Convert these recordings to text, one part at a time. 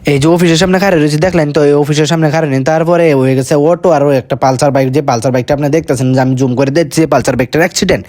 এই যে অফিসের সামনে খাড়ে রয়েছে দেখলেন তো, এই অফিসের সামনে খাড়ে নেই, তারপরে হয়ে গেছে অটো আর একটা পালসার বাইক। যে পালসার বাইকটা আপনি দেখতেছেন, যে আমি জুম করে দেখছি, পালসার বাইকটার অ্যাক্সিডেন্ট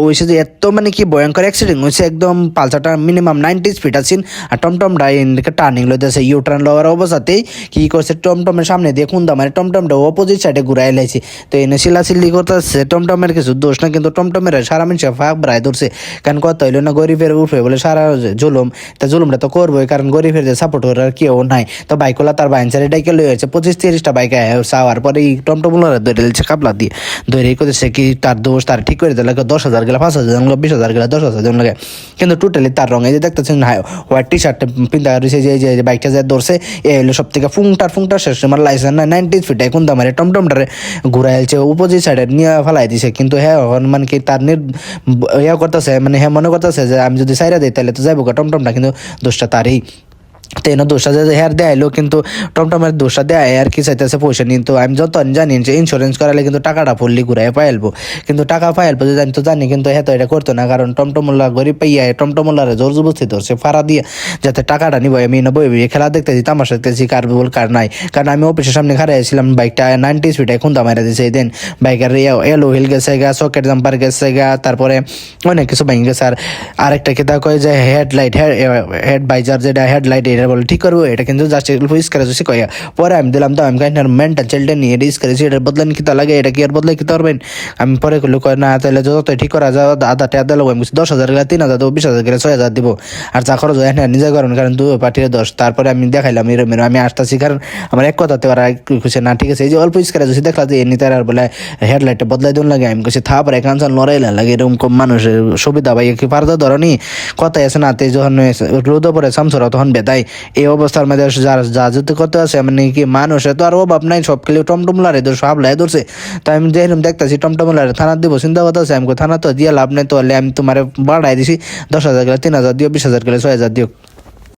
হয়েছে। যে এত মানে কি ভয়ঙ্কর অ্যাক্সিডেন্ট হয়েছে, একদম পালসারটা মিনিমাম 90 স্পিড আছেন, আর টমটমটা এদিকে টার্নিং লইতেছে, ইউ টার্ন লওয়ার অবস্থাতেই কি করছে, টমটমের সামনে দিয়ে খুন্দা মানে টমটমটা অপোজিট সাইডে ঘুরাই লাইছে। তো এনে সিল্লি করতেছে, টমটমের কিছু দোষ না, কিন্তু টমটমের সারা মানুষ ফাঁক ব্রায় ধরছে। কারণ কথা হইলো না, গরিবের উঠবে বলে সারা জুলুম, তা জুলুমটা তো করবোই, কারণ গরিবের যে সাপোর্ট করার কেউ নাই। তো বাইকওয়ালা তার বাইনচারে ডাইকে লই হয়েছে 25-30টা বাইক চাওয়ার পরে এই টমটমগুলোর ধরে দিচ্ছে কাপলা দিয়ে, ধরে করতেছে কি তার দোষ, তার ঠিক করে দিলে 10,000 গেলে 5,000 গেলে 20,000 গেলে 10,000 লাগে। কিন্তু টোটালি তার রঙে যে দেখতেছেন হোয়াইট টি শার্ট পিন্ধা রয়েছে, যে বাইকটা যে ধরছে এ হলো সব থেকে ফুংটার শেষ, আমার লাইসেন্স না 90 ফিট এখন তো আমার টমটমটারে ঘুরাইছে অপোজিট সাইডে নিয়ে ফেলাই দিছে। কিন্তু হ্যাঁ মানে কি তার ইয়া করতেছে, মানে হ্যাঁ মনে করতেছে যে আমি যদি সাইরা দিই তাহলে তো যাইব টমটমটা, কিন্তু দোষটা তারই। তেন দোষটা যে হেয়ার দেয়াইলো, কিন্তু টমটমের দোষটা দেয় আর কি চাইতেছে পয়সা নিন। তো আমি যত জানি যে ইন্স্যুরেন্স করালে কিন্তু টাকাটা ফুললি ঘুরাই পাইলবো, কিন্তু টাকা পাইলবো যে জানি তো জানি, কিন্তু হ্যাঁ তো এটা করতো না, কারণ টমটমুল্লা গরিব পাইয়া টমটমুল্লারে জোর জবস্তি ধরছে ফাড়া দিয়ে, যাতে টাকাটা নিব। আমি না বই খেলা দেখতেছি, তামাশা দেখতেছি, কার বল কার নাই। কারণ আমি অফিসের সামনে খাড়াইছিলাম, বাইকটা 90 স্পিডে খুন্দা মারা দিয়েছে। এই দিন বাইকের এলো হিল গেছে গা, সকেট জাম্পার গেছে গা, তারপরে অনেক কিছু ভেঙে গেছে। আর আরেকটা কেতা কয় যে হেড বাইজার, যেটা হেডলাইট এটা বলে ঠিক করবো, এটা কিন্তু জাস্ট স্ক্র্যাচ হচ্ছে কয়া। পরে আমি দিলাম, তো আমি কাহিনী মেন্টাল চাইল্ডে নিয়ে এটা স্ক্র্যাচ, এটার বদলে কিতা লাগে, এটা কি আর বদলে কিতে পারবেন? আমি পরে করলো কয় না, তাহলে যত ঠিক করা যায় আধা টাকা দিলাম। আমি 10,000 গেলে 3,000 দেবো, 20,000 গেলে 6,000 দিব, আর যা খরচ হয় নিজে করেন, কারণ দু পার্টির 10। তারপরে আমি দেখাইলাম এরম আমি আসতেছি, কারণ আমার এক কথাতে ওরা খুশি না, ঠিক আছে এই যে অল্প স্ক্র্যাচ হচ্ছে দেখলা যে এমনি তার আর বলে হেডলাইটটা বদলাই দিন লাগে। আমি কিছু থাপরে কাঞ্চাল লড়াইলা লাগে, এরকম কম মানুষের সুবিধা ভাই কি পারদা ধরনি কথাই আছে না। তে যখন রোদ পরে সামসরা তখন বেদায় এই অবস্থার মধ্যে যা যেতে করতে আছে, মানে কি মানুষের তো আর অভাব নাই, সব খেলে টমটমলারে ধর সব লাই ধরছে। তো আমি যেরকম দেখতেছি টমটমলারে থানা দিব চিন্তা করতে আছে, আমি থানা তো দিয়ে লাভ নেই, তো আমি তোমার বাড়াই দিছি 10,000 গেলে 3,000 দিও, 20,000 গেলে 6,000 দিও।